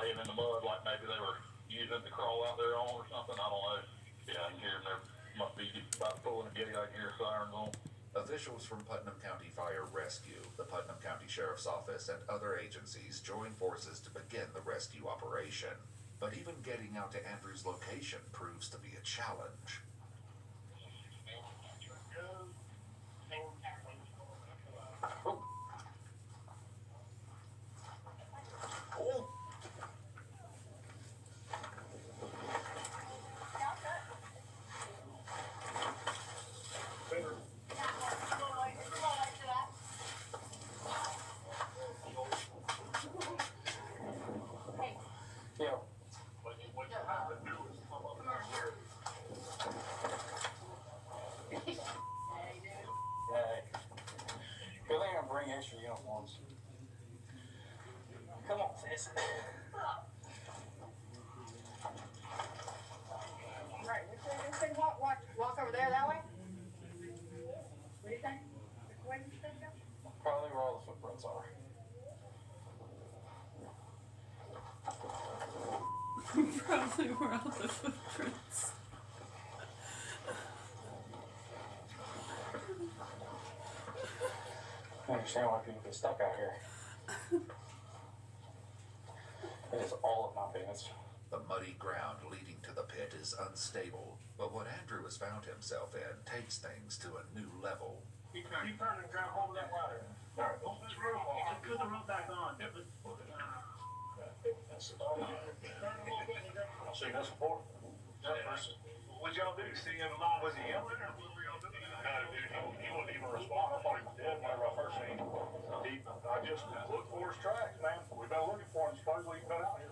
laying in the mud like maybe they were using it to crawl out there on or something. I don't know. Yeah, I can hear them there. Must be about pulling a gate. I can hear sirens on. Officials from Putnam County Fire Rescue, the Putnam County Sheriff's Office, and other agencies join forces to begin the rescue operation. But even getting out to Andrew's location proves to be a challenge. Oh. Oh. Yeah. What you have to do is come up here. Hey. Good thing I bring extra uniforms. Come on, sis. Right, let's say walk over there that way. What do you think? Which way do you think go? Probably where all the footprints are. Probably where all the footprints. I understand why people get stuck out here. It is all of my pants. The muddy ground leading to the pit is unstable, but what Andrew has found himself in takes things to a new level. Keep turning and grab hold of that ladder. All right, open this roof off. Put the roof back on. That's it. I've seen this before. What'd y'all do? See him along? Was he yelling or what were y'all doing? No, dude, he wouldn't even respond. I thought he was dead whenever I first seen him. I just looked for his tracks, man. We've been looking for him. Supposedly he's been out here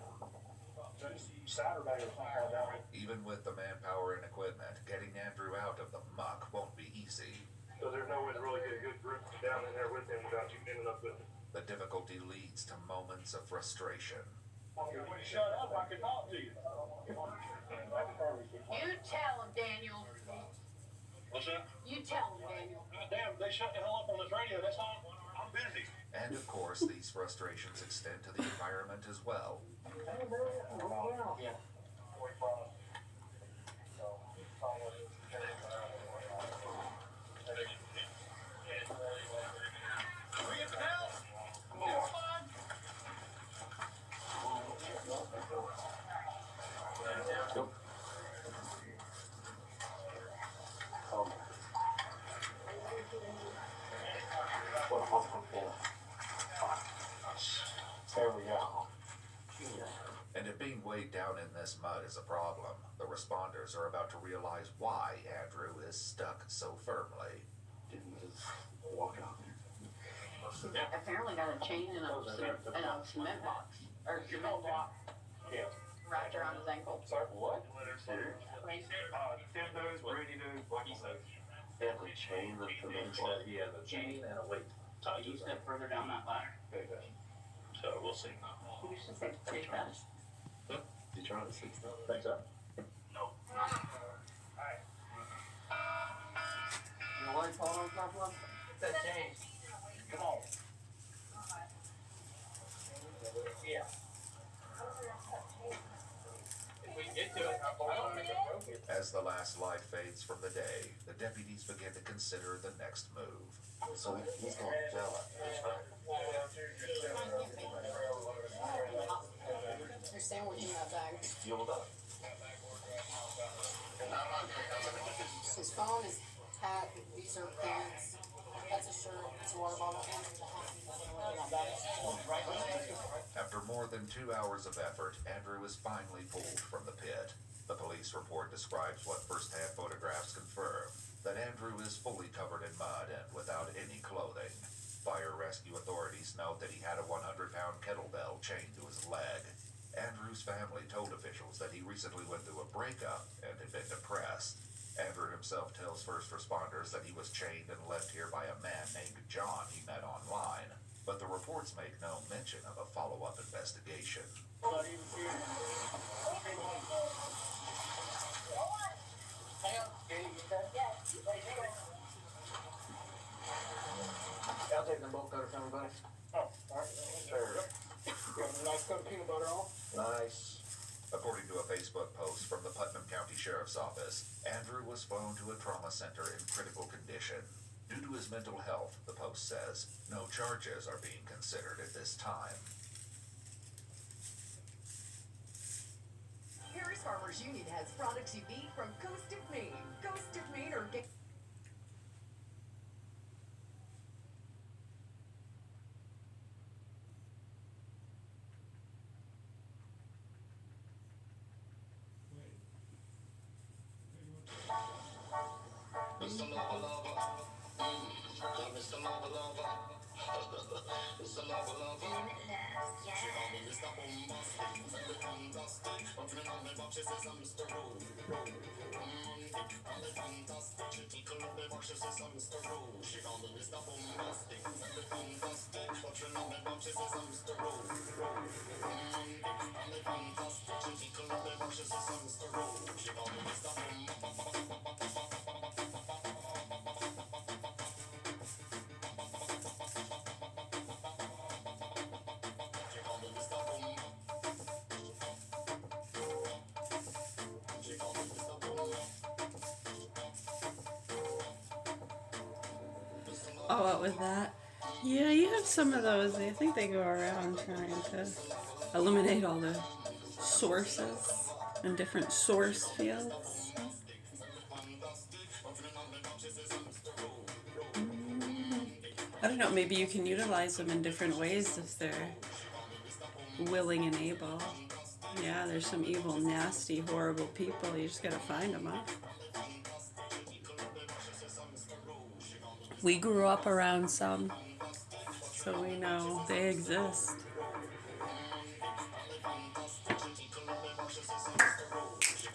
since Saturday or something like that. Even with the manpower and equipment, getting Andrew out of the muck won't be easy. So there's no way to really get a good group down in there with him without you ending up with him. The difficulty leads to moments of frustration. When you shut up, I can talk to you. You tell him, Daniel. What's that? You tell him, Daniel. God damn, they shut the hell up on this radio. That's all. I'm busy. And of course, these frustrations extend to the environment as well. Yeah. There we go. And if being weighed down in this mud is a problem, the responders are about to realize why Andrew is stuck so firmly. Didn't just walk out there. Apparently got a chain in a cement box, or cement block Yeah. wrapped around his ankle. Sorry, what? Tim knows, Brady knows, Bucky knows. They have a chain that prevents it. He has a chain and a weight tied to You his step further down that ladder. Okay. So we'll see. You should say pretty fast. You trying to see stuff? Think so? No. You know what it's all on top of? It's that chain. Come on. Yeah. If we can get to it, I don't think it's broken. As the last light fades from the day, the deputies begin to consider the next move. So he's going to jail after this, right? There's sandwich in that bag. Fueled up. His phone, his hat, these are pants. That's a shirt, it's a water bottle, and it's a hat. In that bag. After more than 2 hours of effort, Andrew is finally pulled from the pit. The police report describes what first-hand photographs confirm, that Andrew is fully covered in mud and without any clothing. Fire rescue authorities note that he had a 100-pound kettlebell chained to his leg. Andrew's family told officials that he recently went through a breakup and had been depressed. Andrew himself tells first responders that he was chained and left here by a man named John he met online. But the reports make no mention of a follow-up investigation. I'll take them both cutters, everybody. Oh, all right. Sure. Got a nice cut of peanut butter on. Nice. According to a Facebook post from the Putnam County Sheriff's Office, Andrew was flown to a trauma center in critical condition. Due to his mental health, the post says, no charges are being considered at this time. Harris Farmers Union has products you need from Coast of Maine. Coast of Maine or get. Mr. Lava Lava. Hey, Mr. Lava Lava. Mr. Lava Lava. She call me Mr. Bombastic, very fantastic. But you know me, but she says I'm Mr. Romantic, and fantastic. She tickle up me, but she says I'm Mr. She call me Mr. Bombastic, very fantastic. But you know me, but she says I'm Mr. Romantic, and fantastic. She tickle up me, but she says I'm Mr. She call me Mr. Bombastic. Oh, what was that? Yeah, you have some of those. I think they go around trying to eliminate all the sources and different source fields. I don't know, maybe you can utilize them in different ways if they're willing and able. Yeah, there's some evil, nasty, horrible people. You just gotta find them, huh? We grew up around some, so we know they exist.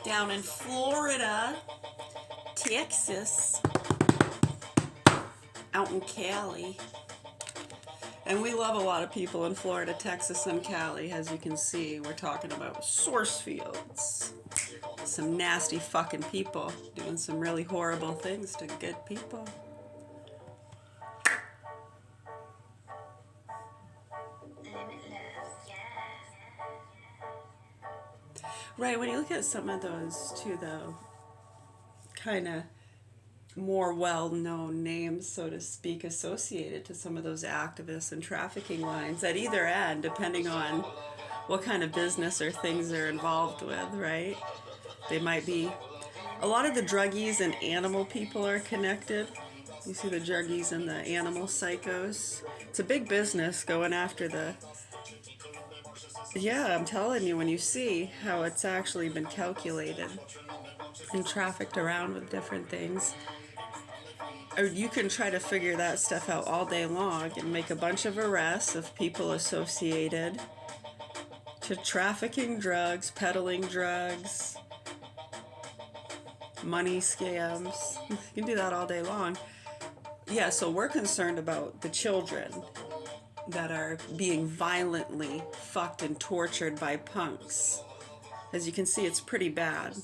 Down in Florida, Texas, out in Cali. And we love a lot of people in Florida, Texas, and Cali. As you can see, we're talking about source fields. Some nasty fucking people doing some really horrible things to good people. Right, when you look at some of those too, though, kind of more well-known names, so to speak, associated to some of those activists and trafficking lines at either end, depending on what kind of business or things they're involved with, right? They might be... A lot of the druggies and animal people are connected. You see the druggies and the animal psychos. It's a big business going after the... Yeah, I'm telling you, when you see how it's actually been calculated and trafficked around with different things, or you can try to figure that stuff out all day long and make a bunch of arrests of people associated to trafficking drugs, peddling drugs, money scams. You can do that all day long. Yeah, so we're concerned about the children that are being violently fucked and tortured by punks. As you can see, it's pretty bad.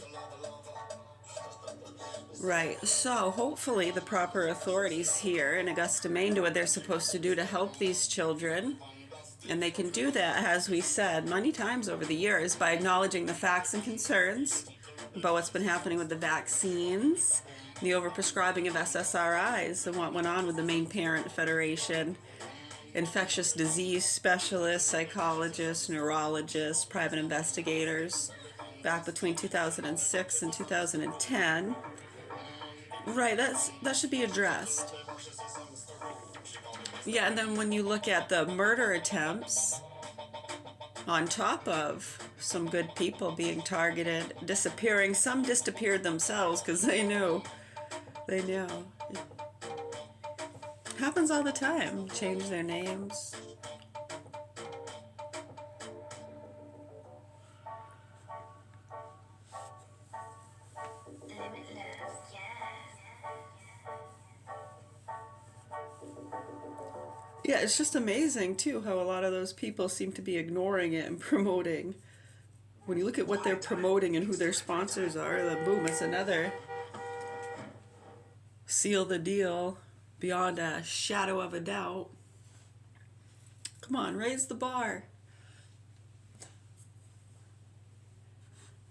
Right, so hopefully the proper authorities here in Augusta, Maine do what they're supposed to do to help these children. And they can do that, as we said many times over the years, by acknowledging the facts and concerns about what's been happening with the vaccines, the overprescribing of SSRIs, and what went on with the Maine Parent Federation, infectious disease specialists, psychologists, neurologists, private investigators, back between 2006 and 2010. Right, that should be addressed. Yeah, and then when you look at the murder attempts, on top of some good people being targeted, disappearing, some disappeared themselves because they knew. They knew. Happens all the time. Change their names. Yeah, it's just amazing, too, how a lot of those people seem to be ignoring it and promoting. When you look at what they're promoting and who their sponsors are, then boom, it's another seal the deal beyond a shadow of a doubt. Come on, raise the bar.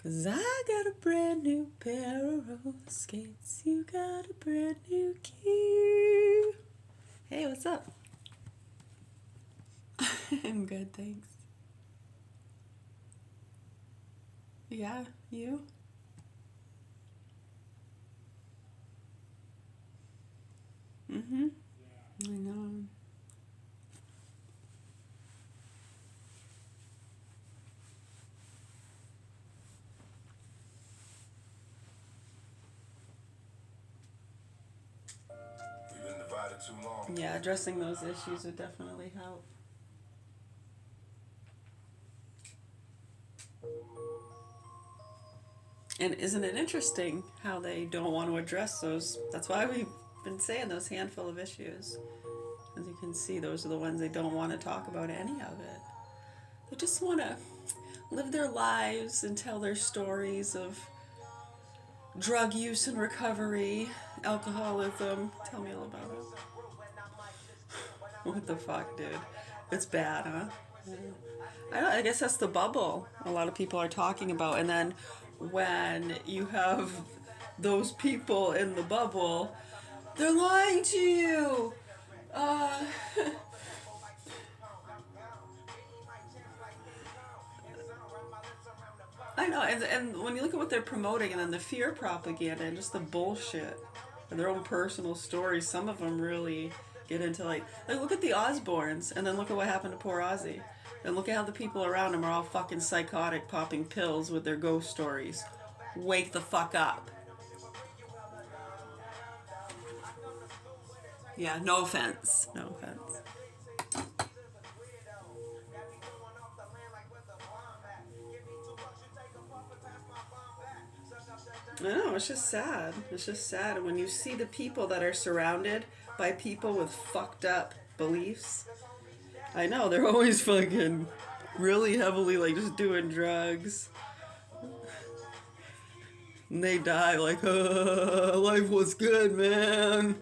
'Cause I got a brand new pair of roller skates. You got a brand new key. Hey, what's up? I'm good, thanks. Yeah, you? Mm-hmm. I know. We've been divided too long. Yeah, addressing those issues would definitely help. And isn't it interesting how they don't want to address those? That's why we've been saying those handful of issues. As you can see, those are the ones they don't want to talk about any of it. They just want to live their lives and tell their stories of drug use and recovery, alcoholism. Tell me all about it. What the fuck, dude? It's bad, huh? I guess that's the bubble a lot of people are talking about. And then when you have those people in the bubble, they're lying to you. I know, and when you look at what they're promoting and then the fear propaganda and just the bullshit and their own personal stories, some of them really get into like look at the Osbournes and then look at what happened to poor Ozzy. And look at how the people around him are all fucking psychotic, popping pills with their ghost stories. Wake the fuck up. Yeah, no offense. No offense. No, it's just sad. It's just sad. And when you see the people that are surrounded by people with fucked up beliefs, I know, they're always fucking really heavily like just doing drugs. And they die like, life was good, man.